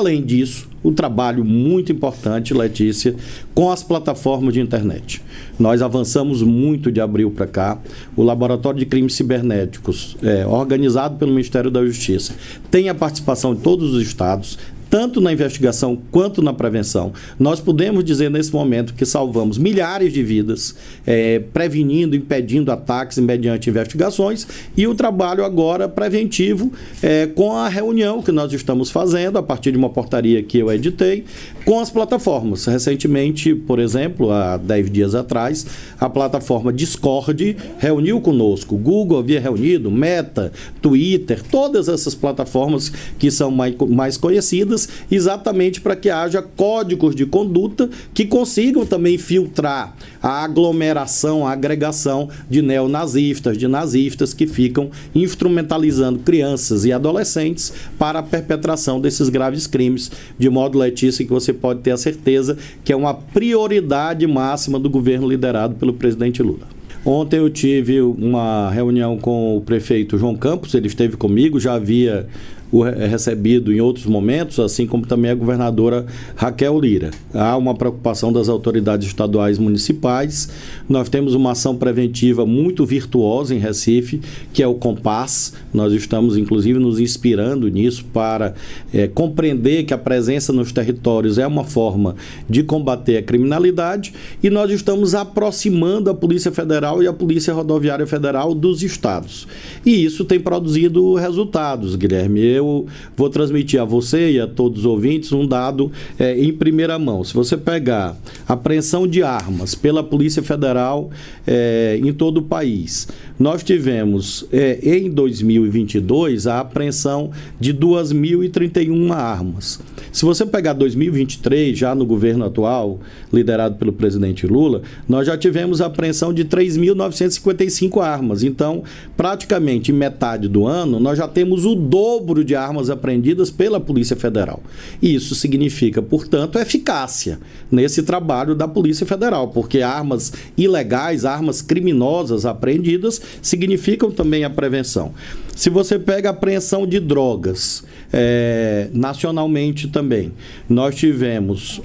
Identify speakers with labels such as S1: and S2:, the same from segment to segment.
S1: Além disso, o trabalho muito importante, Letícia, com as plataformas de internet. Nós avançamos muito de abril para cá. O Laboratório de Crimes Cibernéticos, organizado pelo Ministério da Justiça, tem a participação de todos os estados, tanto na investigação quanto na prevenção. Nós podemos dizer nesse momento que salvamos milhares de vidas, prevenindo, impedindo ataques mediante investigações, e o trabalho agora preventivo com a reunião que nós estamos fazendo, a partir de uma portaria que eu editei, com as plataformas. Recentemente, por exemplo, há 10 dias atrás, a plataforma Discord reuniu conosco. Google havia reunido, Meta, Twitter, todas essas plataformas que são mais conhecidas, exatamente para que haja códigos de conduta que consigam também filtrar a aglomeração, a agregação de neonazistas, de nazistas que ficam instrumentalizando crianças e adolescentes para a perpetração desses graves crimes, de modo, Letícia, que você pode ter a certeza que é uma prioridade máxima do governo liderado pelo presidente Lula. Ontem eu tive uma reunião com o prefeito João Campos, ele esteve comigo, já havia recebido em outros momentos, assim como também a governadora Raquel Lira. Há uma preocupação das autoridades estaduais e municipais. Nós temos uma ação preventiva muito virtuosa em Recife, que é o Compass. Nós estamos, inclusive, nos inspirando nisso para compreender que a presença nos territórios é uma forma de combater a criminalidade, e nós estamos aproximando a Polícia Federal e a Polícia Rodoviária Federal dos estados. E isso tem produzido resultados, Guilherme. Eu vou transmitir a você e a todos os ouvintes um dado em primeira mão. Se você pegar a apreensão de armas pela Polícia Federal em todo o país, nós tivemos em 2022 a apreensão de 2.031 armas. Se você pegar 2023, já no governo atual, liderado pelo presidente Lula, nós já tivemos a apreensão de 3.955 armas. Então, praticamente em metade do ano, nós já temos o dobro de armas apreendidas pela Polícia Federal. E isso significa, portanto, eficácia nesse trabalho da Polícia Federal, porque armas ilegais, armas criminosas apreendidas significam também a prevenção. Se você pega a apreensão de drogas, nacionalmente também, nós tivemos,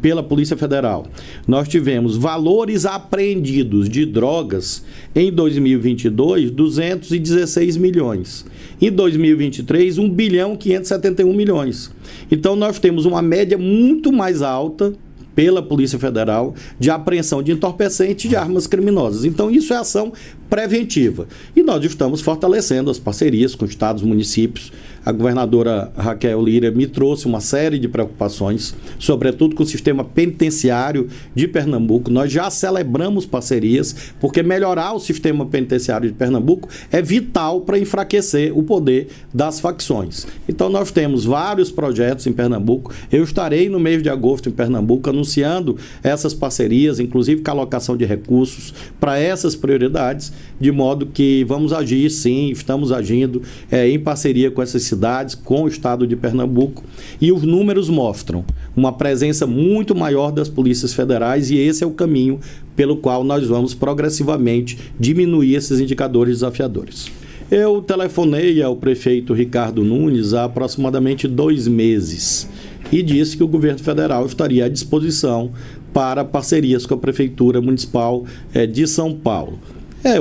S1: pela Polícia Federal, nós tivemos valores apreendidos de drogas em 2022, 216 milhões. Em 2023, 1.571 bilhões. Então, nós temos uma média muito mais alta pela Polícia Federal de apreensão de entorpecentes e de armas criminosas. Então, isso é ação preventiva. E nós estamos fortalecendo as parcerias com estados, municípios. A governadora Raquel Lira me trouxe uma série de preocupações, sobretudo com o sistema penitenciário de Pernambuco. Nós já celebramos parcerias, porque melhorar o sistema penitenciário de Pernambuco é vital para enfraquecer o poder das facções. Então, nós temos vários projetos em Pernambuco. Eu estarei no mês de agosto em Pernambuco anunciando essas parcerias, inclusive com a alocação de recursos para essas prioridades, de modo que vamos agir, sim, estamos agindo em parceria com essas cidades, com o estado de Pernambuco, e os números mostram uma presença muito maior das polícias federais, e esse é o caminho pelo qual nós vamos progressivamente diminuir esses indicadores desafiadores. Eu telefonei ao prefeito Ricardo Nunes há aproximadamente 2 meses e disse que o governo federal estaria à disposição para parcerias com a Prefeitura Municipal de São Paulo.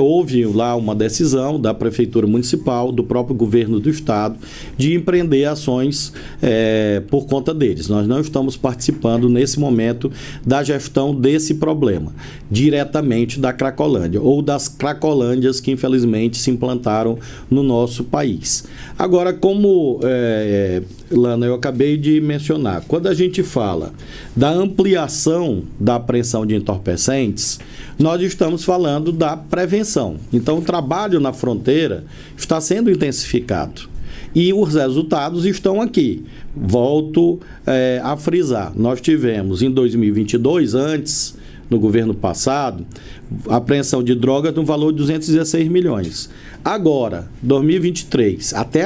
S1: Houve lá uma decisão da Prefeitura Municipal, do próprio governo do Estado, de empreender ações por conta deles. Nós não estamos participando, nesse momento, da gestão desse problema, diretamente da Cracolândia, ou das Cracolândias que, infelizmente, se implantaram no nosso país. Agora, como, Lana, eu acabei de mencionar, quando a gente fala da ampliação da apreensão de entorpecentes, nós estamos falando da prevenção. Então, o trabalho na fronteira está sendo intensificado e os resultados estão aqui. Volto a frisar, nós tivemos em 2022, antes no governo passado, apreensão de drogas no valor de 216 milhões. Agora, 2023, até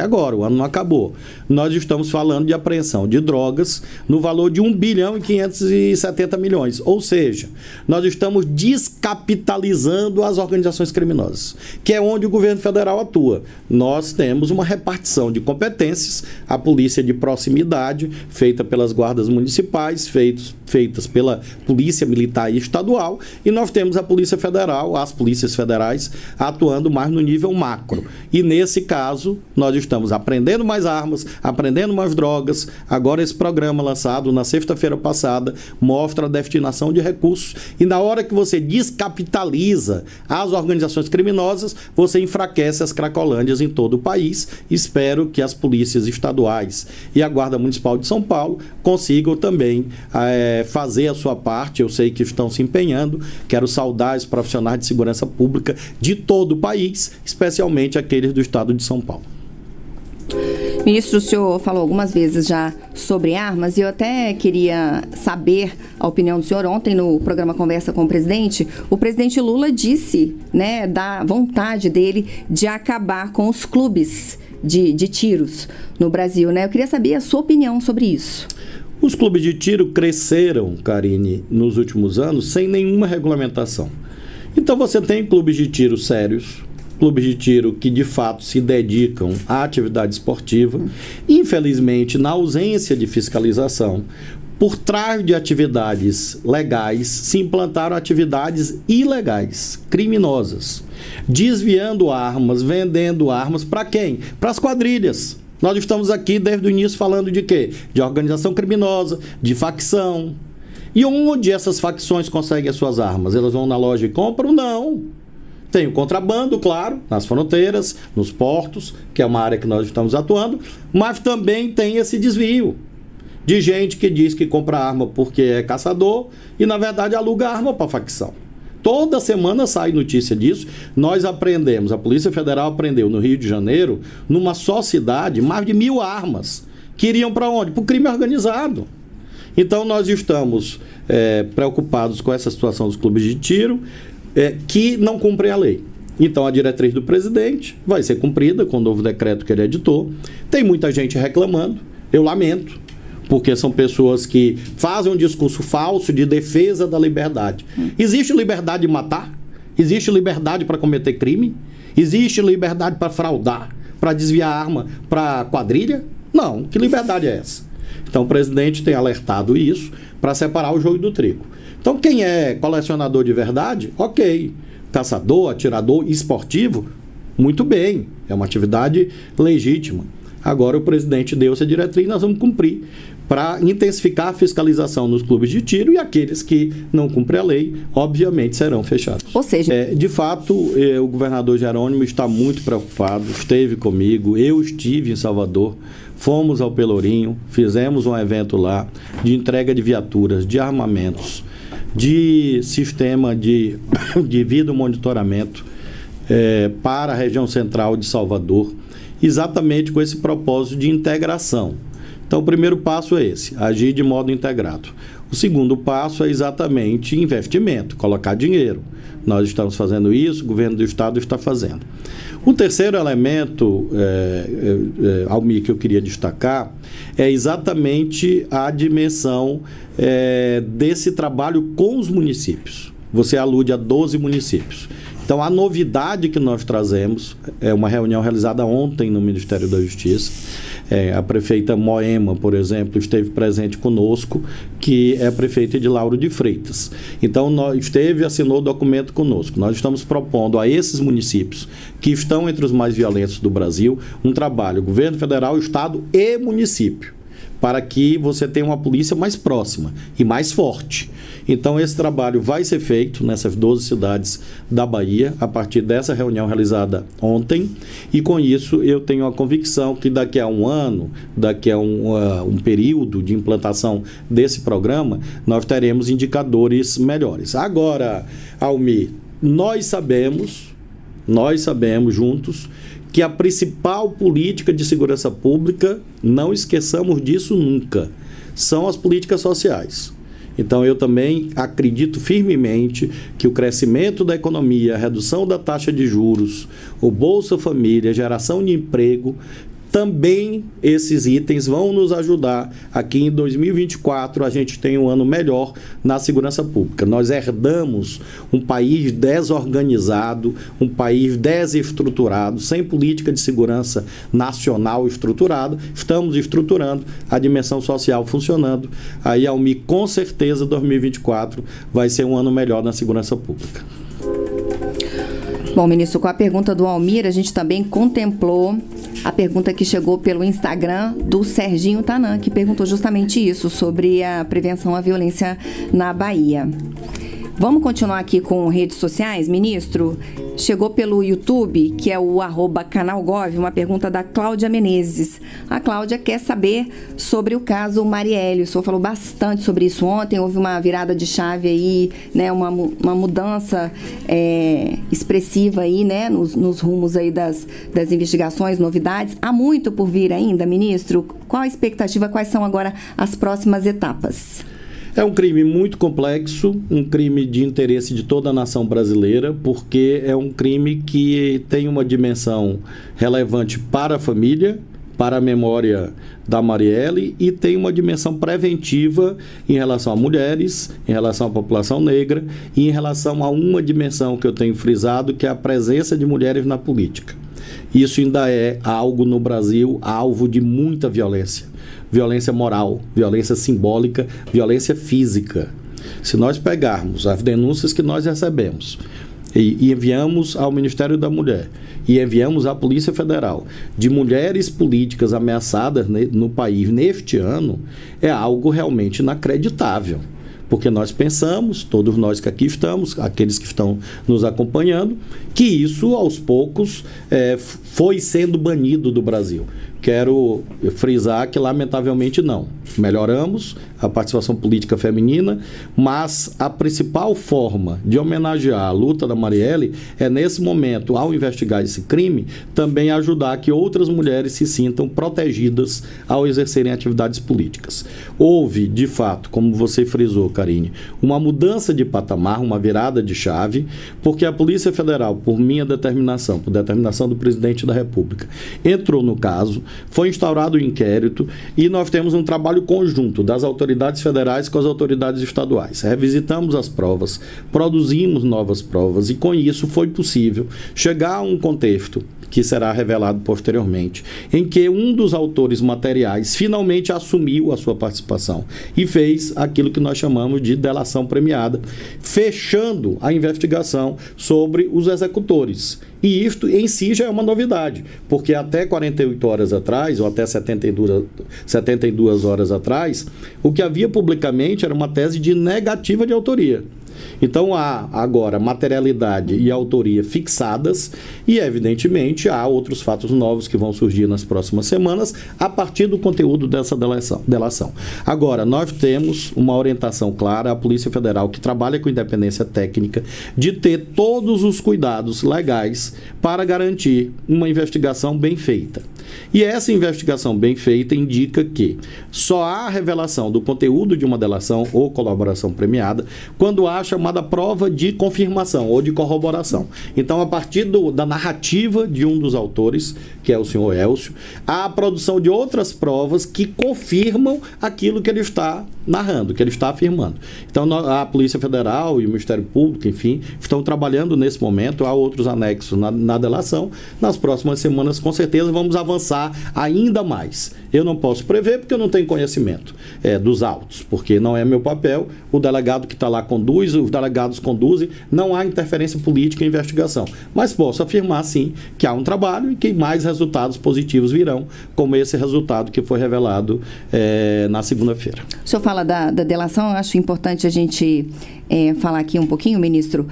S1: agora, o ano não acabou, nós estamos falando de apreensão de drogas no valor de 1 bilhão e 570 milhões. Ou seja, nós estamos descapitalizando as organizações criminosas, que é onde o governo federal atua. Nós temos uma repartição de competências, a polícia de proximidade, feita pelas guardas municipais, feitas pela polícia militar e estadual, e nós temos a polícia federal, as polícias federais, atuando mais no nível macro. E nesse caso, nós estamos apreendendo mais armas, apreendendo mais drogas. Agora esse programa lançado na sexta-feira passada mostra a destinação de recursos, e na hora que você descapitaliza as organizações criminosas, você enfraquece as cracolândias em todo o país. Espero que as polícias estaduais e a Guarda Municipal de São Paulo consigam também fazer a sua parte. Eu sei que estão se empenhando. Quero saudar os profissionais de segurança pública de todo o país, especialmente aqueles do estado de São Paulo.
S2: Ministro, o senhor falou algumas vezes já sobre armas e eu até queria saber a opinião do senhor. Ontem, no programa Conversa com o presidente Lula disse, né, da vontade dele de acabar com os clubes de tiros no Brasil, né? Eu queria saber a sua opinião sobre isso.
S1: Os clubes de tiro cresceram, Karine, nos últimos anos sem nenhuma regulamentação. Então você tem clubes de tiro sérios, clubes de tiro que de fato se dedicam à atividade esportiva. Infelizmente, na ausência de fiscalização, por trás de atividades legais, se implantaram atividades ilegais, criminosas, desviando armas, vendendo armas para quem? Para as quadrilhas. Nós estamos aqui desde o início falando de quê? De organização criminosa, de facção. E onde essas facções conseguem as suas armas? Elas vão na loja e compram? Não. Tem o contrabando, claro, nas fronteiras, nos portos, que é uma área que nós estamos atuando, mas também tem esse desvio de gente que diz que compra arma porque é caçador e, na verdade, aluga arma para a facção. Toda semana sai notícia disso. Nós apreendemos, a Polícia Federal apreendeu no Rio de Janeiro, numa só cidade, mais de 1.000 armas, que iriam para onde? Para o crime organizado. Então, nós estamos preocupados com essa situação dos clubes de tiro, que não cumprem a lei. Então, a diretriz do presidente vai ser cumprida com o novo decreto que ele editou. Tem muita gente reclamando, eu lamento, porque são pessoas que fazem um discurso falso de defesa da liberdade. Existe liberdade de matar? Existe liberdade para cometer crime? Existe liberdade para fraudar, para desviar arma para quadrilha? Não, que liberdade é essa? Então, o presidente tem alertado isso para separar o joio do trigo. Então, quem é colecionador de verdade, ok. Caçador, atirador, esportivo, muito bem. É uma atividade legítima. Agora o presidente deu essa diretriz e nós vamos cumprir para intensificar a fiscalização nos clubes de tiro, e aqueles que não cumprem a lei, obviamente, serão fechados.
S2: Ou seja...
S1: de fato, o governador Jerônimo está muito preocupado, esteve comigo, eu estive em Salvador, fomos ao Pelourinho, fizemos um evento lá de entrega de viaturas, de armamentos, de sistema de vídeo monitoramento para a região central de Salvador, exatamente com esse propósito de integração. Então, o primeiro passo é esse, agir de modo integrado. O segundo passo é exatamente investimento, colocar dinheiro. Nós estamos fazendo isso, o governo do estado está fazendo. O terceiro elemento, Almir, que eu queria destacar, é exatamente a dimensão desse trabalho com os municípios. Você alude a 12 municípios. Então, a novidade que nós trazemos é uma reunião realizada ontem no Ministério da Justiça. A prefeita Moema, por exemplo, esteve presente conosco, que é a prefeita de Lauro de Freitas. Então, assinou o documento conosco. Nós estamos propondo a esses municípios, que estão entre os mais violentos do Brasil, um trabalho, governo federal, estado e município, para que você tenha uma polícia mais próxima e mais forte. Então, esse trabalho vai ser feito nessas 12 cidades da Bahia, a partir dessa reunião realizada ontem, e com isso eu tenho a convicção que daqui a um ano, daqui a um período de implantação desse programa, nós teremos indicadores melhores. Agora, Almir, nós sabemos juntos que a principal política de segurança pública, não esqueçamos disso nunca, são as políticas sociais. Então, eu também acredito firmemente que o crescimento da economia, a redução da taxa de juros, o Bolsa Família, geração de emprego, também esses itens vão nos ajudar aqui em 2024 a gente tem um ano melhor na segurança pública. Nós herdamos um país desorganizado, um país desestruturado, sem política de segurança nacional estruturada. Estamos estruturando a dimensão social funcionando. Aí, Almir, com certeza 2024 vai ser um ano melhor na segurança pública.
S2: Bom, ministro, com a pergunta do Almir, a gente também contemplou a pergunta que chegou pelo Instagram do Serginho Tanan, que perguntou justamente isso, sobre a prevenção à violência na Bahia. Vamos continuar aqui com redes sociais, ministro? Chegou pelo YouTube, que é o @canalgov, uma pergunta da Cláudia Menezes. A Cláudia quer saber sobre o caso Marielle. O senhor falou bastante sobre isso ontem, houve uma virada de chave aí, né, uma mudança expressiva aí, né, nos rumos aí das investigações, novidades. Há muito por vir ainda, ministro? Qual a expectativa, quais são agora as próximas etapas?
S1: É um crime muito complexo, um crime de interesse de toda a nação brasileira, porque é um crime que tem uma dimensão relevante para a família, para a memória da Marielle, e tem uma dimensão preventiva em relação a mulheres, em relação à população negra e em relação a uma dimensão que eu tenho frisado, que é a presença de mulheres na política. Isso ainda é algo no Brasil alvo de muita violência. Violência moral, violência simbólica, violência física. Se nós pegarmos as denúncias que nós recebemos e enviamos ao Ministério da Mulher e enviamos à Polícia Federal de mulheres políticas ameaçadas no país neste ano, é algo realmente inacreditável. Porque nós pensamos, todos nós que aqui estamos, aqueles que estão nos acompanhando, que isso, aos poucos, foi sendo banido do Brasil. Quero frisar que, lamentavelmente, não. Melhoramos a participação política feminina, mas a principal forma de homenagear a luta da Marielle é, nesse momento, ao investigar esse crime, também ajudar que outras mulheres se sintam protegidas ao exercerem atividades políticas. Houve, de fato, como você frisou, Karine, uma mudança de patamar, uma virada de chave, porque a Polícia Federal, por minha determinação, por determinação do presidente da República, entrou no caso, foi instaurado o inquérito e nós temos um trabalho conjunto das autoridades federais com as autoridades estaduais. Revisitamos as provas, produzimos novas provas e, com isso, foi possível chegar a um contexto que será revelado posteriormente, em que um dos autores materiais finalmente assumiu a sua participação e fez aquilo que nós chamamos de delação premiada, fechando a investigação sobre os executores. E isto em si já é uma novidade, porque até 48 horas atrás, ou até 72 horas atrás, o que havia publicamente era uma tese de negativa de autoria. Então há agora materialidade e autoria fixadas e, evidentemente, há outros fatos novos que vão surgir nas próximas semanas a partir do conteúdo dessa delação. Agora, nós temos uma orientação clara à Polícia Federal, que trabalha com independência técnica, de ter todos os cuidados legais para garantir uma investigação bem feita. E essa investigação bem feita indica que só há revelação do conteúdo de uma delação ou colaboração premiada quando há chamada prova de confirmação ou de corroboração. Então, a partir da narrativa de um dos autores, que é o senhor Elcio, há a produção de outras provas que confirmam aquilo que ele está narrando, que ele está afirmando. Então, a Polícia Federal e o Ministério Público, enfim, estão trabalhando nesse momento, há outros anexos na delação. Nas próximas semanas, com certeza, vamos avançar ainda mais. Eu não posso prever porque eu não tenho conhecimento dos autos, porque não é meu papel, o delegado que está lá conduz, os delegados conduzem, não há interferência política em investigação. Mas posso afirmar, sim, que há um trabalho e que mais resultados positivos virão, como esse resultado que foi revelado na segunda-feira.
S2: O senhor fala da delação, eu acho importante a gente falar aqui um pouquinho, ministro.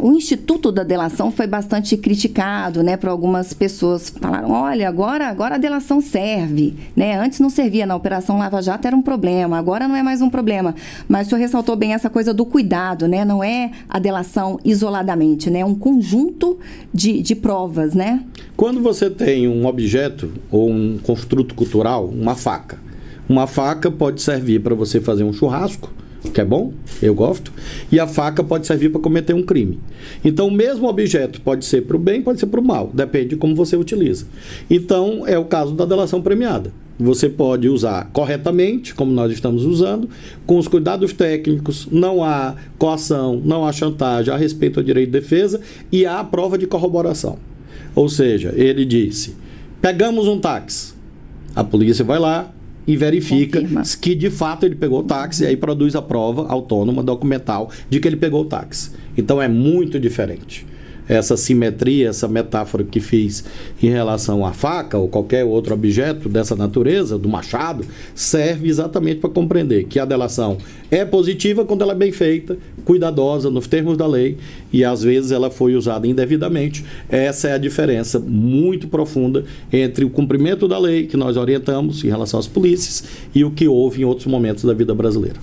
S2: O Instituto da Delação foi bastante criticado, né, por algumas pessoas. Falaram, olha, agora a delação serve, né? Antes não servia, na Operação Lava Jato era um problema, agora não é mais um problema. Mas o senhor ressaltou bem essa coisa do cuidado, né? Não é a delação isoladamente, né? É um conjunto de provas, né?
S1: Quando você tem um objeto ou um construto cultural, uma faca pode servir para você fazer um churrasco, que é bom, eu gosto, e a faca pode servir para cometer um crime. Então, o mesmo objeto pode ser para o bem, pode ser para o mal, depende de como você utiliza. Então, é o caso da delação premiada. Você pode usar corretamente, como nós estamos usando, com os cuidados técnicos, não há coação, não há chantagem, há respeito ao direito de defesa e há a prova de corroboração. Ou seja, ele disse, pegamos um táxi, a polícia vai lá e verifica que de fato ele pegou o táxi e aí produz a prova autônoma, documental, de que ele pegou o táxi. Então é muito diferente. Essa simetria, essa metáfora que fiz em relação à faca ou qualquer outro objeto dessa natureza, do machado, serve exatamente para compreender que a delação é positiva quando ela é bem feita, cuidadosa, nos termos da lei, e às vezes ela foi usada indevidamente. Essa é a diferença muito profunda entre o cumprimento da lei que nós orientamos em relação às polícias e o que houve em outros momentos da vida brasileira.